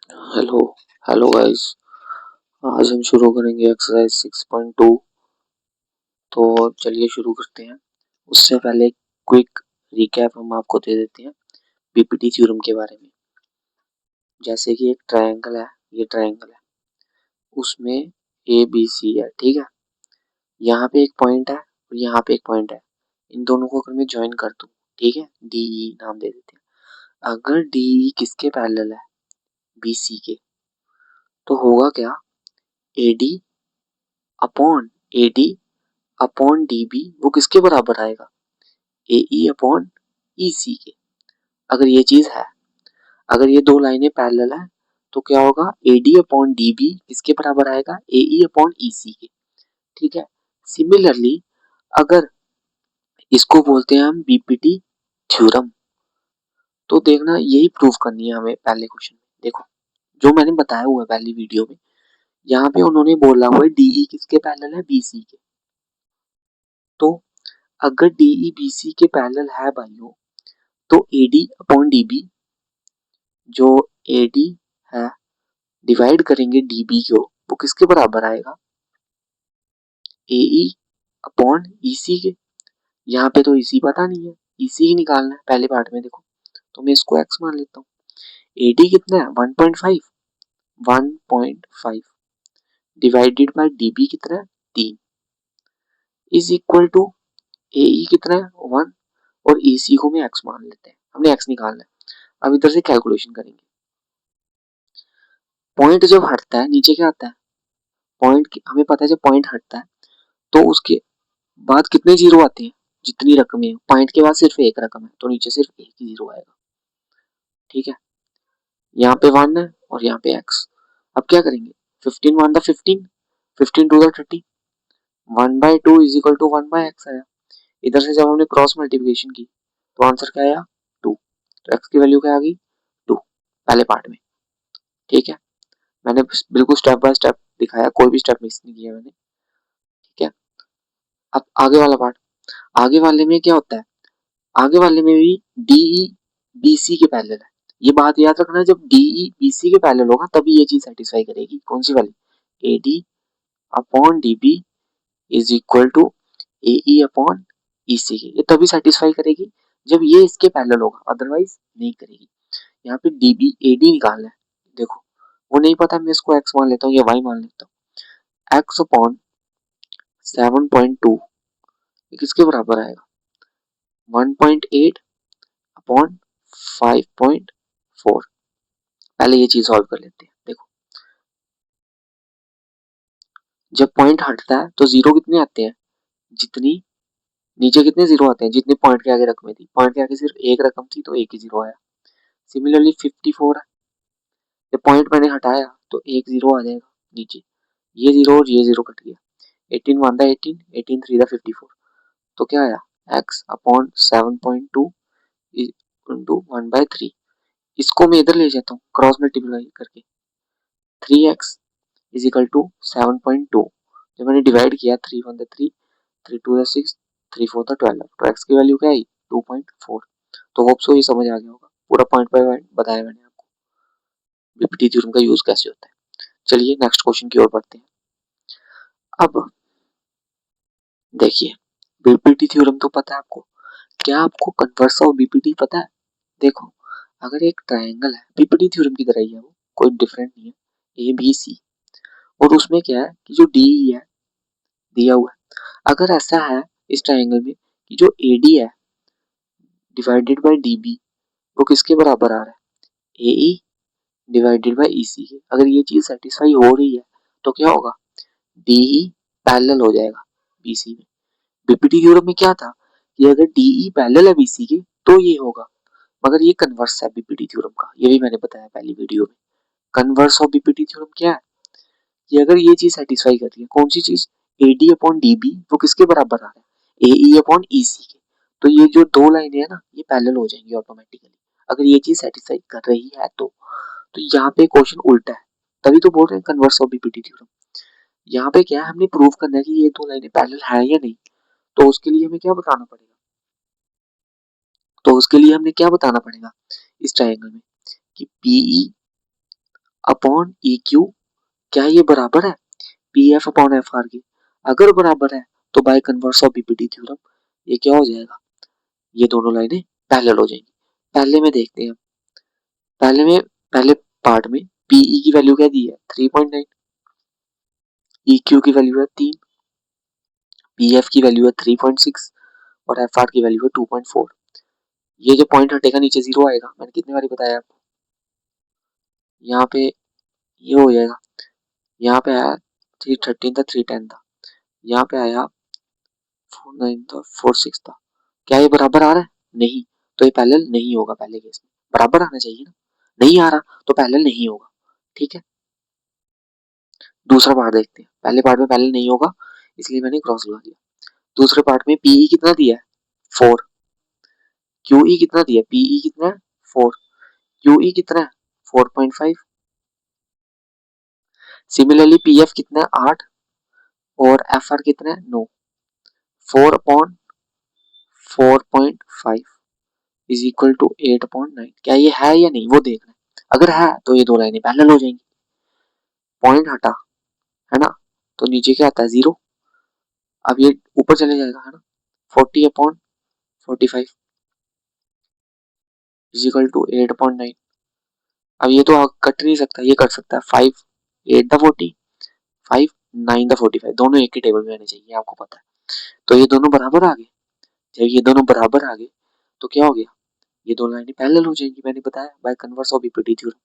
Hello hello guys. आज हम शुरू करेंगे एक्सरसाइज 6.2। तो चलिए शुरू करते हैं। उससे पहले क्विक रिकैप हम आपको दे देते हैं पीपीटी थ्योरम के बारे में। जैसे कि एक ट्रायंगल है, ये ट्रायंगल है, उसमें ए बी सी है, ठीक है। यहाँ पे एक पॉइंट है और यहाँ पे एक पॉइंट है। इन दोनों को अगर मैं ज्वाइन कर दूं, ठीक है, डी ई नाम दे देते हैं। अगर डी ई किसके पैरेलल है, बी सी के, तो होगा क्या, A D upon A D upon D B वो किसके बराबर आएगा, ए ई अपॉन ई सी के। अगर ये चीज है, अगर ये दो लाइनें पैरेलल है, तो क्या होगा, A D upon D B किसके बराबर आएगा, ए ई अपॉन ई सी के, ठीक है। सिमिलरली अगर इसको बोलते हैं हम बीपीटी थ्योरम, तो देखना यही प्रूव करनी है हमें पहले क्वेश्चन में। देखो जो मैंने बताया हुआ है पहली वीडियो में, यहाँ पे उन्होंने बोला हुआ है डीई किसके पैरेलल है, बीसी के। तो अगर डीई बीसी के पैरेलल है भाइयों, तो एडी अपॉन डीबी, जो एडी है, डिवाइड करेंगे डीबी को, वो किसके बराबर आएगा, एई अपॉन ईसी के। यहाँ पे तो ईसी पता नहीं है, ईसी ही निकालना है पहले पार्ट में। देखो तो मैं इसको एक्स मान लेता हूँ। एडी कितना है, 1.5, 1.5 डिवाइडेड बाय डीबी कितना है, 3, इज इक्वल टू एई कितना है, 1, और ईसी को मैं एक्स मान लेते हैं, हमने एक्स निकालना है। अब इधर से कैलकुलेशन करेंगे। पॉइंट जब हटता है नीचे क्या आता है, पॉइंट हमें पता है जब पॉइंट हटता है तो उसके बाद कितने जीरो आते हैं, जितनी रकम है। पॉइंट के बाद सिर्फ एक रकम है, तो नीचे सिर्फ एक ही जीरो आएगा, ठीक है। यहाँ पे 1 है और यहाँ पे x। अब क्या करेंगे, 15 1 द 15, 15 2 द 30, 1/2 इज इक्वल टू 1/x आया। इधर से जब हमने क्रॉस मल्टीप्लिकेशन की तो आंसर क्या आया, 2। तो x की वैल्यू क्या आ गई, 2, पहले पार्ट में, ठीक है। मैंने बिल्कुल स्टेप बाय स्टेप दिखाया, कोई भी स्टेप मिस नहीं किया मैंने, ठीक है। अब आगे वाला पार्ट, आगे वाले में क्या होता है, आगे वाले में भी डीई बीसी के पैरेलल है। ये बात याद रखना, जब डीई बीसी के पैरेलल होगा तभी ये चीज सेटिस्फाई करेगी। कौन सी वाली, AD upon DB is equal to AE upon EC के, ये तभी सेटिस्फाई करेगी जब ये इसके पैरेलल होगा, अदरवाइज नहीं करेगी। यहाँ पे डीबी एडी निकालना है, देखो वो नहीं पता, मैं इसको एक्स मान लेता हूँ या वाई मान लेता हूँ। एक्स अपॉन 7.2 किसके बराबर आएगा, 1.8 अपॉन 5.4। पहले ये चीज सॉल्व कर लेते हैं। देखो जब पॉइंट हटता है तो जीरो कितने आते हैं, जितनी नीचे कितने जीरो आते हैं, जितने पॉइंट के आगे रकमें थी, पॉइंट के आगे सिर्फ एक रकम थी तो एक ही जीरो आया। सिमिलरली 54 है, जब पॉइंट मैंने हटाया तो एक जीरो आ जाएगा नीचे, ये जीरो और ये जीरो कट गया। 18 1 द 18, 18 3 द 54, तो क्या आया, x अपॉन 7.2 इंटू 1/3। इसको मैं इधर ले जाता हूँ क्रॉस मल्टीप्लाई करके, 3x इज इक्वल टू 7.2। जब मैंने डिवाइड किया, 3 1 द 3, 3 2 द 6, 3 4 द 12, तो x की वैल्यू क्या आई, 2.4। तो होप सो ये समझ आ गया होगा, पूरा पॉइंट बाय पॉइंट बताया मैंने आपको बीपीटी थ्योरम का यूज कैसे होता है। चलिए नेक्स्ट क्वेश्चन की ओर बढ़ते हैं। अब देखिए, बीपीटी थ्योरम तो पता है आपको, क्या आपको कन्वर्स ऑफ बीपीटी पता है। देखो अगर एक ट्रायंगल है, बीपीटी थ्योरम की तरह ही है वो, कोई डिफरेंट नहीं है, ए बी सी, और उसमें क्या है कि जो डी है दिया हुआ है, अगर ऐसा है इस ट्रायंगल में कि जो एडी है डिवाइडेड बाय डीबी वो किसके बराबर आ रहा है, एई डिवाइडेड बाय ईसी के। अगर ये चीज सेटिस्फाई हो रही है तो क्या होगा, डीई पैरेलल हो जाएगा बीसी में। बीपीटी थ्योरम में क्या था कि अगर डीई पैरेलल है बीसी के तो ये होगा, मगर ये कन्वर्स है बीपीटी थ्योरम का, ये भी मैंने बताया पहली वीडियो में। कन्वर्स ऑफ बीपीटी थ्योरम क्या है कि अगर ये चीज सेटिस्फाई कर रही है, कौन सी चीज, एडी अपॉन डीबी वो किसके बराबर आ रहा है, एई अपॉन ईसी के, तो ये जो दो लाइनें है ना ये पैरेलल हो जाएंगी ऑटोमेटिकली, अगर ये चीज सेटिस्फाई कर रही है तो यहाँ पे क्वेश्चन उल्टा है, तभी तो बोल रहे हैं कन्वर्स ऑफ बीपीटी थ्योरम। यहाँ पे क्या है, हमने प्रूव करना है कि ये दो लाइनें पैरेलल है या नहीं, तो उसके लिए हमें क्या बताना पड़ेगा, तो उसके लिए हमने क्या बताना पड़ेगा इस ट्रायंगल में, कि पीई अपॉन ई क्यू, क्या ये बराबर है P F upon F R के? अगर बराबर है तो by converse of BPT theorem ये क्या हो जाएगा, ये दोनों लाइनें पैरेलल हो जाएंगी। पहले में देखते हैं, पहले पार्ट में पीई की वैल्यू क्या दी है 3.9, ई क्यू की वैल्यू है 3, पी एफ की वैल्यू है 3.6 और एफ आर की वैल्यू है 2.4। ये जो पॉइंट हटेगा नीचे जीरो आएगा, मैंने कितनी बार बताया आपको। यहाँ पे ये हो जाएगा, यहाँ पे आया 313 था 310 था, यहाँ पे आया 49 था 46 था। क्या ये बराबर आ रहा है? नहीं, तो ये पैरेलल नहीं होगा। पहले केस में बराबर आना चाहिए ना, नहीं आ रहा तो पैरेलल नहीं होगा। ठीक है, दूसरा पार्ट देखते हैं। पहले पार्ट में पैरेलल नहीं होगा इसलिए मैंने क्रॉस लगा दिया। दूसरे पार्ट में पीई कितना दिया है 4, क्यूई कितना दिया है, पीई कितना है 4, क्यूई कितना है 4.5। सिमिलरली पीएफ कितना है 8 और एफ आर कितना है 9। 4 अपॉन 4.5 इज इक्वल टू 8.9। क्या ये है या नहीं वो देखना है। अगर है तो ये दो लाइनें पैरेलल हो जाएंगी। पॉइंट हटा है ना, तो नीचे क्या आता है 0। अब ये ऊपर चले जाएगा है ना, 40 अपॉन 45 इज इक्वल टू 8.9। अब ये तो कट नहीं सकता, ये कट सकता है 5 8 द 40, 5 9 द 45, दोनों एक ही टेबल में आने चाहिए, आपको पता है। तो ये दोनों बराबर आ गए। जब ये दोनों बराबर आ गए तो क्या हो गया, ये दो लाइनें पैरेलल हो जाएंगी। मैंने बताया by converse of BPT theorem.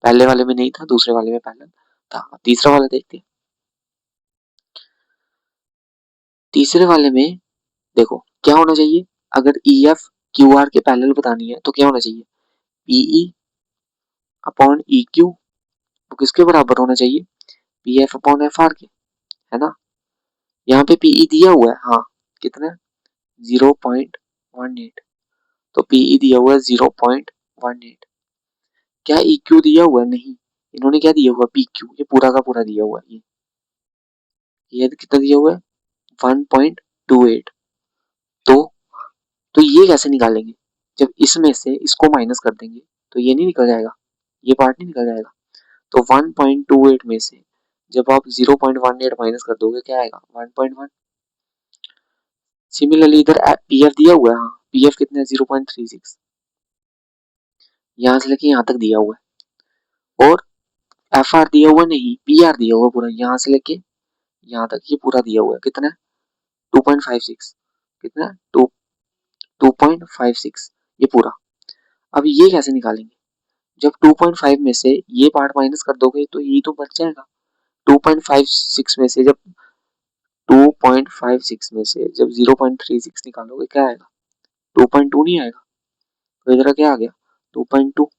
पहले वाले में नहीं था, दूसरे वाले में पैरेलल था। तीसरा वाला देखते हैं। तीसरे वाले में देखो क्या होना चाहिए, अगर ई एफ क्यू आर के पैरेलल बतानी है तो क्या होना चाहिए, पीई अपॉन ई क्यू, वो किसके बराबर होना चाहिए, P F upon F R के, है ना। यहाँ पे पीई दिया हुआ है, हाँ कितना 0.18, तो पीई दिया हुआ है 0.18। क्या ई क्यू दिया हुआ है, नहीं, इन्होंने क्या दिया हुआ पी क्यू, ये पूरा का पूरा दिया हुआ है। ये कितना दिया हुआ है 1.28। तो ये कैसे निकालेंगे, जब इसमें से इसको माइनस कर देंगे तो ये नहीं निकल जाएगा, ये पार्ट नहीं निकल जाएगा। तो 1.28 में से जब आप 0.18 माइनस कर दोगे क्या आएगा 1.1। सिमिलरली इधर पीएफ दिया हुआ है, हाँ पीएफ कितना है 0.36, यहाँ से लेके यहाँ तक दिया हुआ है। और एफ आर दिया हुआ नहीं, पी आर दिया हुआ पूरा, यहाँ से लेके यहाँ तक ये पूरा दिया हुआ है। कितना है 2.56, कितना है 2.56 ये पूरा। अब ये कैसे निकालेंगे, जब 2.5 में से ये पार्ट माइनस कर दोगे तो ये तो बच जाएगा। 2.56 में से जब 2.56 में से जब 0.36 निकालोगे क्या आएगा 2.2 नहीं आएगा, तो इधर क्या आ गया 2.2।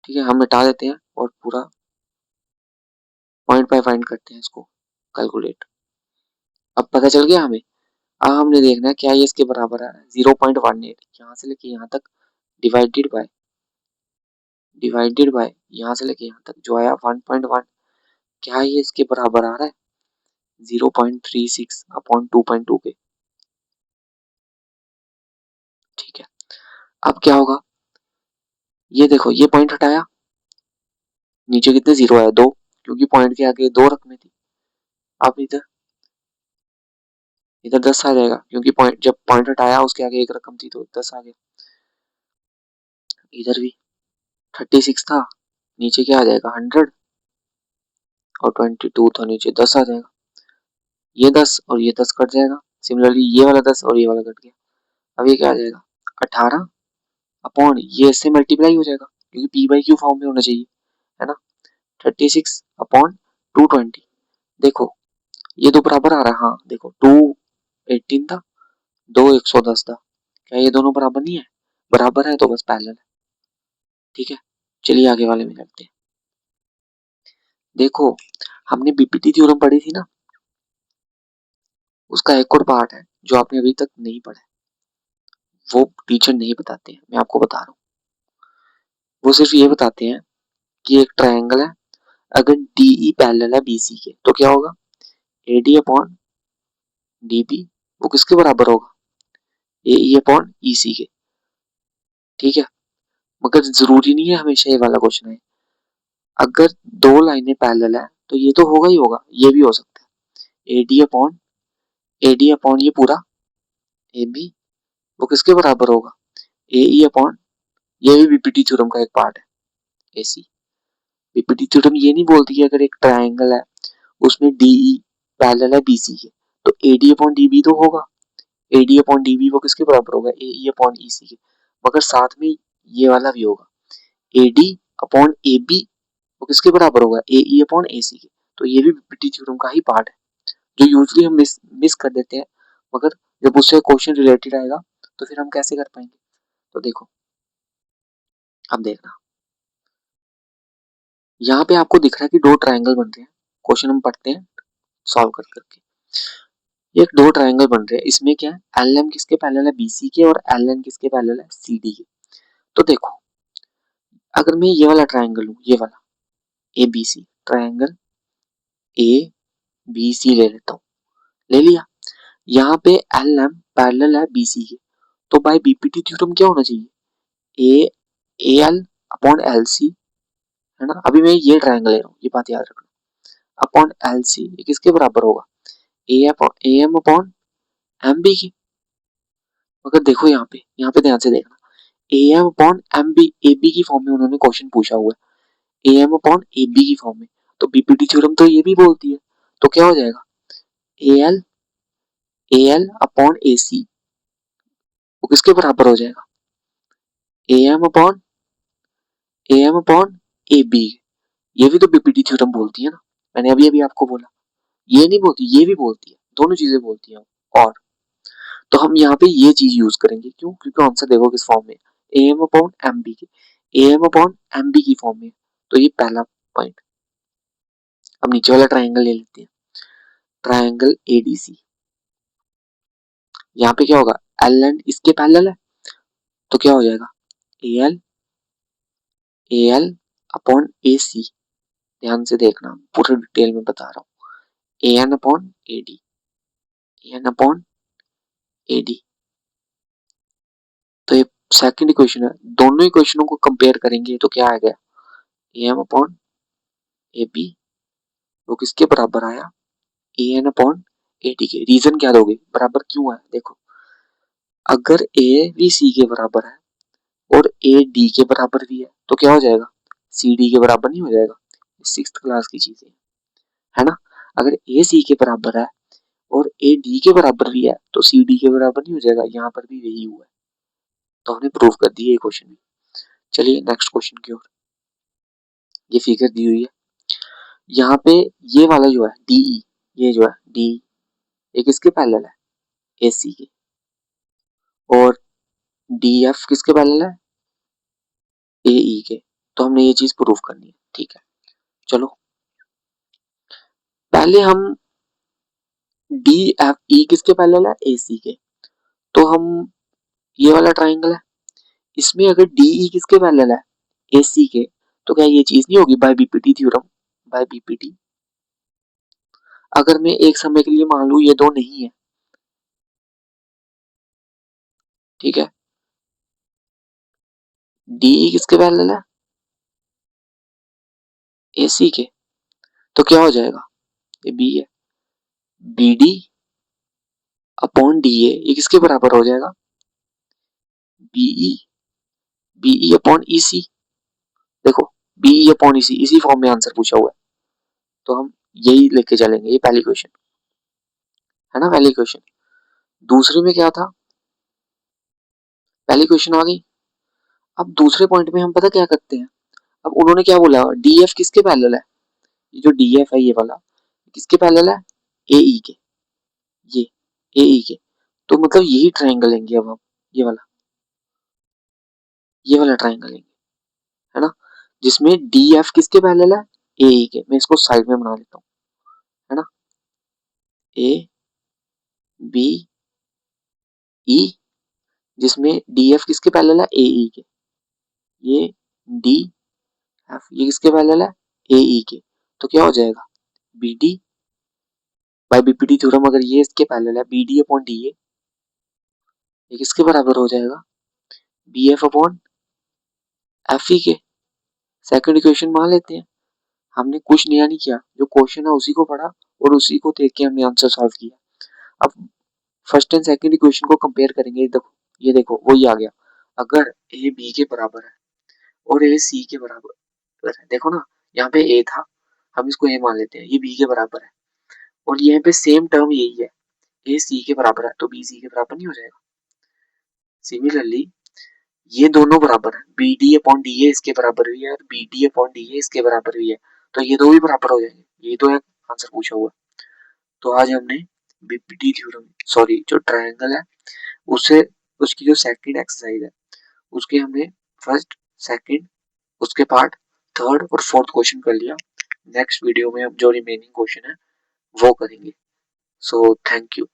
ठीक है, हम मिटा देते हैं और पूरा पॉइंट बाय पॉइंट करते हैं इसको कैलकुलेट। अब पता चल गया हमें। अब हमने देखना है क्या ये इसके बराबर आ रहा है 0.18, यहाँ से लेके यहाँ तक डिवाइडेड बाय यहाँ से लेके यहाँ तक जो आया 1.1, क्या ये इसके बराबर आ रहा है 0.36 अपॉन 2.2 के। ठीक है, अब क्या होगा, ये देखो ये पॉइंट हटाया, नीचे कितने जीरो आया 2, क्योंकि पॉइंट के आगे 2 रकमें थी। अब इधर इधर 10 आ जाएगा, क्योंकि पॉइंट जब पॉइंट हटाया उसके आगे एक रकम थी तो 10 आ गया। इधर भी 36 था, नीचे क्या आ जाएगा 100 और 22 था, नीचे 10 आ जाएगा। ये 10 और ये 10 कट जाएगा। सिमिलरली ये वाला 10 और ये वाला कट गया। अब ये क्या आ जाएगा 18 अपॉन ये इससे मल्टीप्लाई हो जाएगा क्योंकि पी बाई क्यू फॉर्म में होना चाहिए, है ना। 36 अपॉन 220, देखो ये दो बराबर आ रहा है, हाँ देखो 218 था, 110 था। क्या ये दोनों बराबर नहीं है, बराबर है तो बस पैरेलल है। ठीक है, चलिए आगे वाले में करते हैं। देखो हमने बीपीटी थ्योरम पढ़ी थी ना, उसका एक और पार्ट है जो आपने अभी तक नहीं पढ़ा, वो टीचर नहीं बताते हैं, मैं आपको बता रहा हूँ। वो सिर्फ ये बताते हैं कि एक ट्रायंगल है, अगर डीई पैरेलल है बीसी के तो क्या होगा एडी अपॉन डीबी, वो किसके बराबर होगा एई अपॉन ईसी के। ठीक है, मगर जरूरी नहीं है हमेशा ये वाला क्वेश्चन है। अगर दो लाइनें पैरेलल है तो ये तो होगा ही होगा, ये भी हो सकता है। एडी अपॉन ये पूरा ए बी वो किसके बराबर होगा, ए ई अपॉन, ये भी बीपीटी थ्योरम का एक पार्ट है, ए सी। बीपीटी थ्योरम ये नहीं बोलती है अगर एक ट्राइंगल है उसमें डी ई पैरेलल है बीसी के तो एडी अपॉन डी बी तो होगा, एडी अपॉन डी बी वो किसके बराबर होगा, ए ई अपॉन ई सी के। मगर साथ में ये वाला भी होगा, एडी अपॉन ए बी वो किसके बराबर होगा, ए ई अपॉन ए सी के। तो ये भी बीपीटी थ्योरम का ही पार्ट है जो यूजली हम मिस कर देते हैं, मगर जब उससे क्वेश्चन रिलेटेड आएगा तो फिर हम कैसे कर पाएंगे। तो देखो अब देखना, यहाँ पे आपको दिख रहा है कि दो ट्राइंगल बन रहे हैं। क्वेश्चन हम पढ़ते हैं सॉल्व कर करके। ये एक दो ट्राइंगल बन रहे हैं, इसमें क्या है एल एम किसके पैरेलल है बीसी के और एल एन किसके पैरेलल है सी डी के। तो देखो अगर मैं ये वाला ट्राइंगल हूँ, ये वाला A B C triangle A B C ले लेता हूँ, ले लिया। यहाँ पे एल एम पैरेलल है बी सी के, तो बाय बीपीटी थ्योरम क्या होना चाहिए, A A L upon L C, है ना। अभी मैं ये ट्राइंगल ले रहा हूँ, ये बात याद रखना, अपॉन एल सी ये किसके बराबर होगा, A M upon M B की। मगर देखो यहाँ पे ध्यान से देखना, A M upon M B A B की फॉर्म में उन्होंने क्वेश्चन पूछा हुआ है, A M upon A B की फॉर्म में। तो बीपीटी थ्योरम तो ये भी बोलती है, तो क्या हो जाएगा, ए एल अपॉन ए सी वो किसके बराबर हो जाएगा, A M upon A B. ये भी तो बीपीटी थ्योरम बोलती है ना, मैंने अभी अभी आपको बोला। ये नहीं बोलती, ये भी बोलती है, दोनों चीजें बोलती है। और तो हम यहाँ पे ये चीज यूज करेंगे, क्यों, क्योंकि आंसर देखो किस फॉर्म में, A M upon M B के, A M upon M B की फॉर्म में। तो ये पहला पॉइंट। अब नीचे वाला ट्राइंगल ले लेते हैं, ट्राइंगल एडीसी। यहाँ पे क्या होगा, एल एन इसके पैरेलल है तो क्या हो जाएगा, ए एल अपॉन ए सी। ध्यान से देखना पूरे डिटेल में बता रहा हूँ, A N upon A D, A N upon A D. तो ये सेकंड इक्वेशन है, दोनों इक्वेशनों को कंपेयर करेंगे तो क्या आ गया, A M upon A B वो किसके बराबर आया, A N upon A D के। रीजन क्या दोगे, बराबर क्यों है, देखो अगर ए भी सी के बराबर है और ए डी के बराबर भी है तो क्या हो जाएगा, सी डी के बराबर नहीं हो जाएगा। सिक्स्थ क्लास की चीजें है ना। अगर ए सी के बराबर है और ए डी के बराबर भी है तो सी डी के बराबर नहीं हो जाएगा, यहाँ पर भी यही हुआ है। तो हमने प्रूव कर दिया ये क्वेश्चन भी। चलिए नेक्स्ट क्वेश्चन की ओर। ये फिगर दी हुई है, यहाँ पे ये वाला जो है डी, ये जो है डी ये किसके पैरेलल है, ए सी के। और डी एफ किसके पैरेलल है, ए ई के। तो हमने ये चीज प्रूव करनी है, ठीक है। चलो पहले हम डी एफ ई किसके पैरेलल है, ए सी के। तो हम ये वाला ट्राइंगल है, इसमें अगर डी ई किसके पैरेलल है, ए सी के, तो क्या ये चीज नहीं होगी by BPT theorem, by BPT. अगर मैं एक समय के लिए मान लू ये दो नहीं है, ठीक है, डी ई किसके पैरेलल है, ए सी के। तो क्या हो जाएगा, ये बी है, B D upon D A ये किसके बराबर हो जाएगा, BE, BE upon E C. देखो बीई अपॉन ई सी इसी फॉर्म में आंसर पूछा हुआ है, तो हम यही लेके चलेंगे। ये पहली क्वेश्चन है ना, पहली क्वेश्चन। दूसरे में क्या था, पहली क्वेश्चन आ गई। अब दूसरे पॉइंट में हम पता क्या करते हैं, अब उन्होंने क्या बोला, डी एफ किसके पैरेलल है, ये जो डी एफ है ये वाला किसके पैरेलल है, ए ई के, ये ए ई के। तो मतलब यही ट्राइंगल लेंगे अब हम, ये वाला, ये वाला ट्राइंगल लेंगे, है ना, जिसमें डी एफ किसके पैरेलल है, ए ई के। मैं इसको साइड में बना लेता हूँ, है ना, ए बी ई, जिसमें डी एफ किसके पैरेलल है, ए ई के। ये डी एफ ये किसके पैरेलल है, ए ई के। तो क्या हो जाएगा, B D by BPT theorem, अगर ये इसके पैरेलल है B D upon D A ये किसके बराबर हो जाएगा, B F upon F E के सेकंड इक्वेशन मान लेते हैं। हमने कुछ नया नहीं किया, जो क्वेश्चन है उसी को पढ़ा और उसी को देख के हमने आंसर सॉल्व किया। अब फर्स्ट एंड सेकंड इक्वेशन को कंपेयर करेंगे। देखो ये देखो वही आ गया। अगर ए बी के बराबर है और ए सी के बराबर है, देखो ना यहाँ पे ए था, हम इसको ए मान लेते हैं, ये बी के बराबर है और यहाँ पे सेम टर्म यही है, ए सी के बराबर है तो बी सी के बराबर नहीं हो जाएगा। सिमिलरली ये दोनों बराबर है, B D upon D A इसके बराबर भी है और B D upon D A इसके बराबर भी है, तो ये दो भी बराबर हो जाएंगे। ये तो है आंसर पूछा हुआ। तो आज हमने बीपीटी थ्योरम, सॉरी जो ट्रायंगल है उसे, उसकी जो सेकंड एक्सरसाइज है उसके हमने फर्स्ट सेकंड उसके पार्ट थर्ड और फोर्थ क्वेश्चन कर लिया। नेक्स्ट वीडियो में हम जो रिमेनिंग क्वेश्चन है वो करेंगे। So thank you.